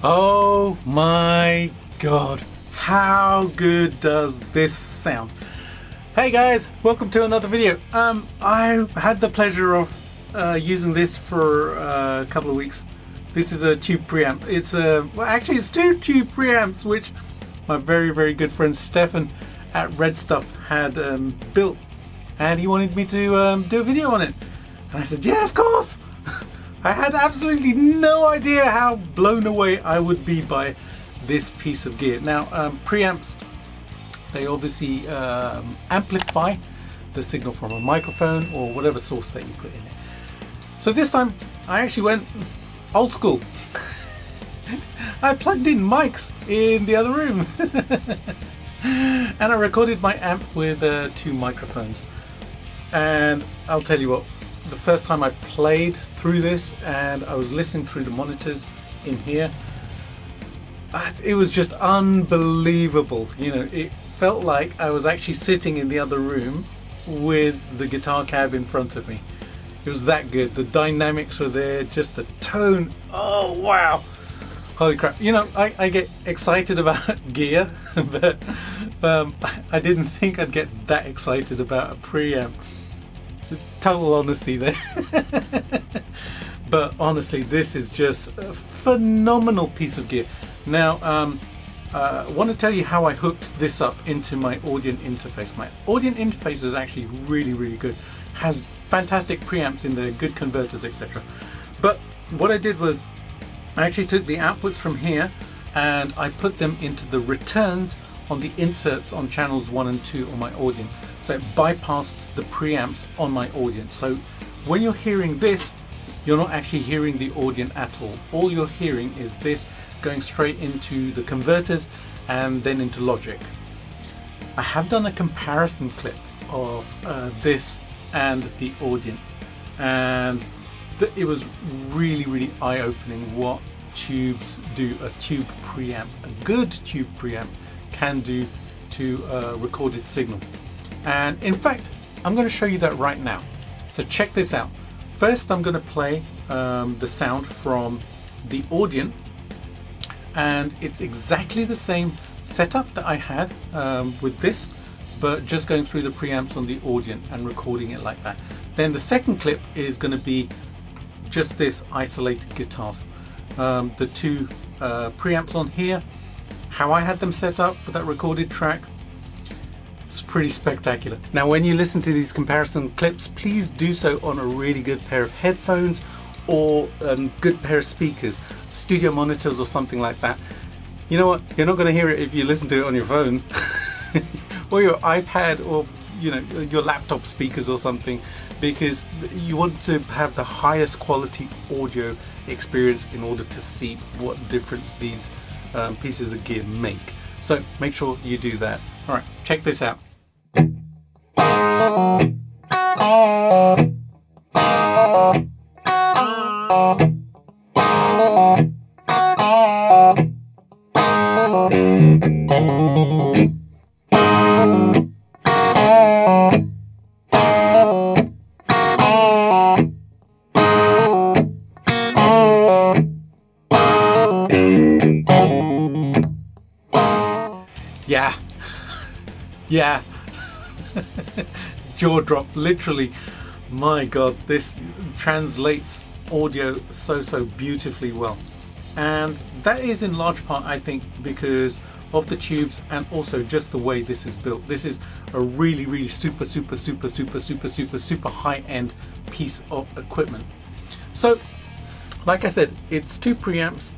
Oh my god, how good does this sound? Hey guys, welcome to another video. I had the pleasure of using this for a couple of weeks. This is a tube preamp. It's actually it's two tube preamps which my very good friend Stefan at Redstuff had built, and he wanted me to do a video on it, and I said yeah, of course. I had absolutely no idea how blown away I would be by this piece of gear. Now preamps, they obviously amplify the signal from a microphone or whatever source that you put in it. So this time I actually went old school. I plugged in mics in the other room and I recorded my amp with two microphones. And I'll tell you what, the first time I played through this and I was listening through the monitors in here, it was just unbelievable. You know, it felt like I was actually sitting in the other room with the guitar cab in front of me. It was that good. The dynamics were there, just the tone. Oh wow, holy crap. You know, I get excited about gear, but I didn't think I'd get that excited about a preamp. Total honesty there. But honestly, this is just a phenomenal piece of gear. Now I want to tell you how I hooked this up into my audio interface. My audio interface is actually really good, has fantastic preamps in there, good converters, etc. But what I did was I actually took the outputs from here, and I put them into the returns on the inserts on channels 1 and 2 on my audience. So it bypassed the preamps on my audience. So when you're hearing this, you're not actually hearing the audience at all. All you're hearing is this going straight into the converters and then into Logic. I have done a comparison clip of this and the audience, and it was really eye-opening what tubes do, a tube preamp, a good tube preamp can do to a recorded signal. And in fact, I'm going to show you that right now. So check this out. First, I'm going to play the sound from the audience, and it's exactly the same setup that I had with this, but just going through the preamps on the audience and recording it like that. Then the second clip is going to be just this isolated guitars. The two preamps on here, how I had them set up for that recorded track. It's pretty spectacular. Now when you listen to these comparison clips, please do so on a really good pair of headphones or good pair of speakers, studio monitors or something like that. You know what, you're not going to hear it if you listen to it on your phone or your iPad or your laptop speakers or something, because you want to have the highest quality audio experience in order to see what difference these pieces of gear make. So make sure you do that. All right, check this out. Yeah. Jaw drop, literally. My god, this translates audio so beautifully well. And that is in large part, I think, because of the tubes and also just the way this is built. This is a really super high-end piece of equipment. So like I said, it's two preamps,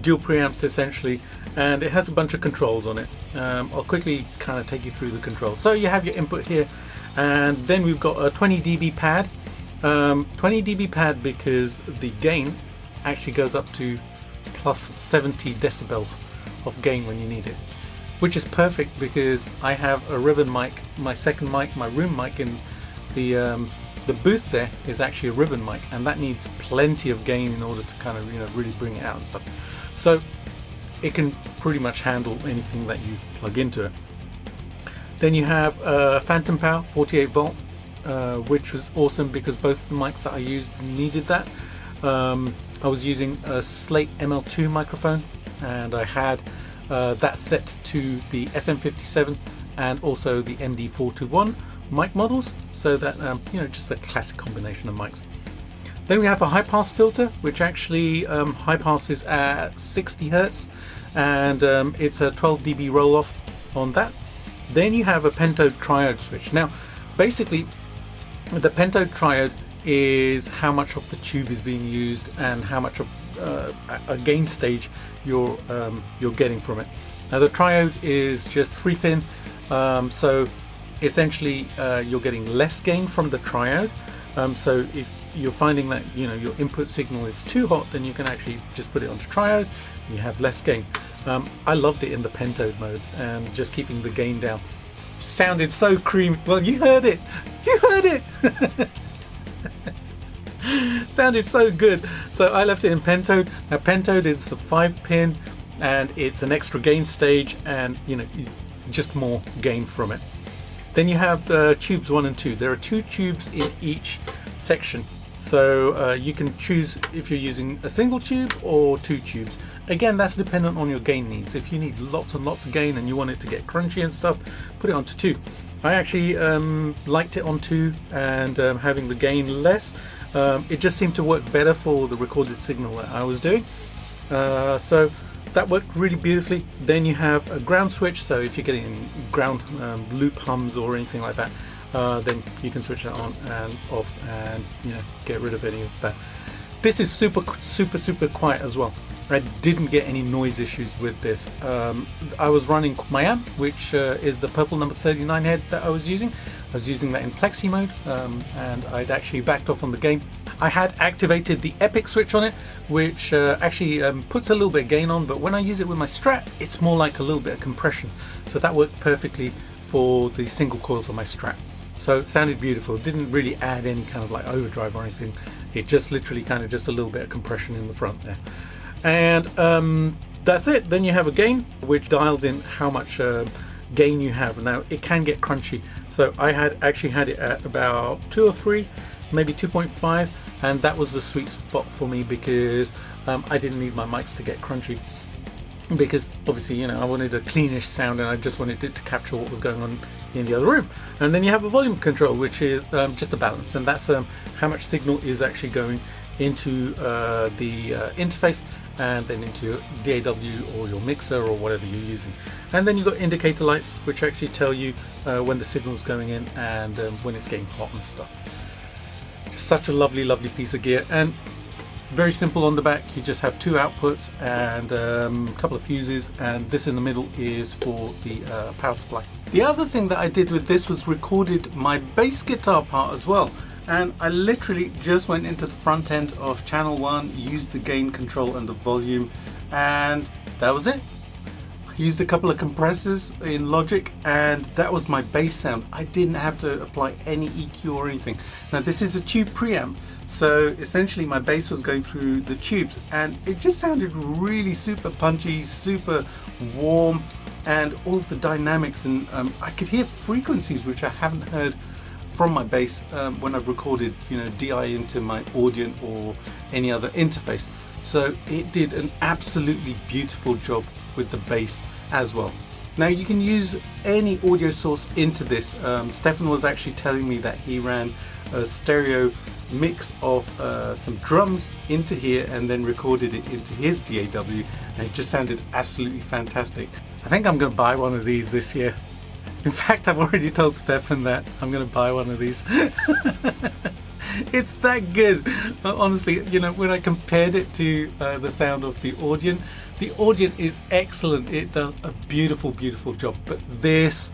dual preamps essentially, and it has a bunch of controls on it. I'll quickly kind of take you through the controls. So you have your input here, and then we've got a 20 dB pad. 20 dB pad because the gain actually goes up to plus 70 decibels of gain when you need it, which is perfect because I have a ribbon mic. My second mic, my room mic in the booth there is actually a ribbon mic, and that needs plenty of gain in order to kind of really bring it out and stuff. So it can pretty much handle anything that you plug into it. Then you have phantom power, 48 volt, which was awesome because both the mics that I used needed that. I was using a Slate ML2 microphone, and I had that set to the SM57 and also the MD421 mic models, so that just a classic combination of mics. Then we have a high pass filter, which actually high passes at 60 Hertz, and it's a 12 dB roll off on that. Then you have a pentode triode switch. Now basically the pentode triode is how much of the tube is being used and how much of a gain stage you're getting from it. Now the triode is just 3-pin, so essentially you're getting less gain from the triode. So if you're finding that your input signal is too hot, then you can actually just put it onto triode and you have less gain. I loved it in the pentode mode and just keeping the gain down. Sounded so creamy. Well, you heard it. Sounded so good. So I left it in pentode. Now pentode is a 5-pin and it's an extra gain stage, and just more gain from it. Then you have tubes 1 and 2. There are 2 tubes in each section, so you can choose if you're using a single tube or 2 tubes. Again, that's dependent on your gain needs. If you need lots and lots of gain and you want it to get crunchy and stuff, put it onto 2. I actually liked it on 2 and having the gain less. It just seemed to work better for the recorded signal that I was doing. So that worked really beautifully. Then you have a ground switch, so if you're getting any ground loop hums or anything like that, then you can switch that on and off and get rid of any of that. This is super quiet as well. I didn't get any noise issues with this. I was running my amp, which is the purple number 39 head that I was using. I was using that in plexi mode, and I'd actually backed off on the gain. I had activated the epic switch on it, which actually puts a little bit of gain on, but when I use it with my Strat, it's more like a little bit of compression. So that worked perfectly for the single coils on my Strat. So it sounded beautiful. It didn't really add any kind of like overdrive or anything. It just literally kind of just a little bit of compression in the front there. And that's it. Then you have a gain, which dials in how much gain you have. Now it can get crunchy, so I had actually had it at about 2 or 3, maybe 2.5, and that was the sweet spot for me, because I didn't need my mics to get crunchy, because obviously, you know, I wanted a cleanish sound and I just wanted it to capture what was going on in the other room. And then you have a volume control, which is just a balance, and that's how much signal is actually going into the interface and then into DAW or your mixer or whatever you're using. And then you've got indicator lights, which actually tell you when the signal's going in and when it's getting hot and stuff. Just such a lovely piece of gear, and very simple on the back. You just have 2 outputs and a couple of fuses, and this in the middle is for the power supply. The other thing that I did with this was recorded my bass guitar part as well. And I literally just went into the front end of channel 1, used the gain control and the volume, and that was it. I used a couple of compressors in Logic, and that was my bass sound. I didn't have to apply any EQ or anything. Now this is a tube preamp, so essentially my bass was going through the tubes, and it just sounded really super punchy, super warm, and all of the dynamics, and I could hear frequencies which I haven't heard from my bass when I've recorded, you know, DI into my Audient or any other interface. So it did an absolutely beautiful job with the bass as well. Now you can use any audio source into this. Stefan was actually telling me that he ran a stereo mix of some drums into here and then recorded it into his DAW, and it just sounded absolutely fantastic. I think I'm going to buy one of these this year. In fact, I've already told Stefan that I'm going to buy one of these. It's that good. Honestly, you know, when I compared it to the sound of the Audient is excellent. It does a beautiful job. But this,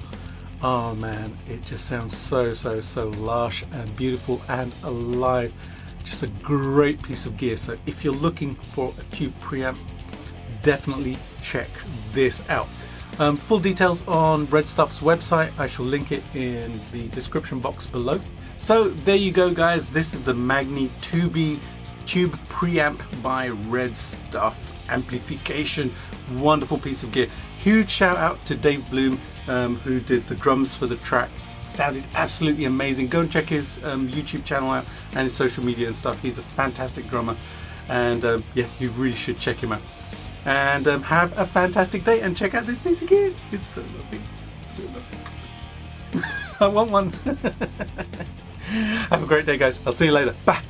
oh man, it just sounds so lush and beautiful and alive. Just a great piece of gear. So if you're looking for a tube preamp, definitely check this out. Full details on Redstuff's website. I shall link it in the description box below. So there you go, guys. This is the Magni tube preamp by Redstuff amplification. Wonderful piece of gear. Huge shout out to Dave Bloom, who did the drums for the track. Sounded absolutely amazing. Go and check his YouTube channel out and his social media and stuff. He's a fantastic drummer, and yeah, you really should check him out. And have a fantastic day, and check out this piece of gear. It's so lovely. I want one. Have a great day, guys. I'll see you later. Bye.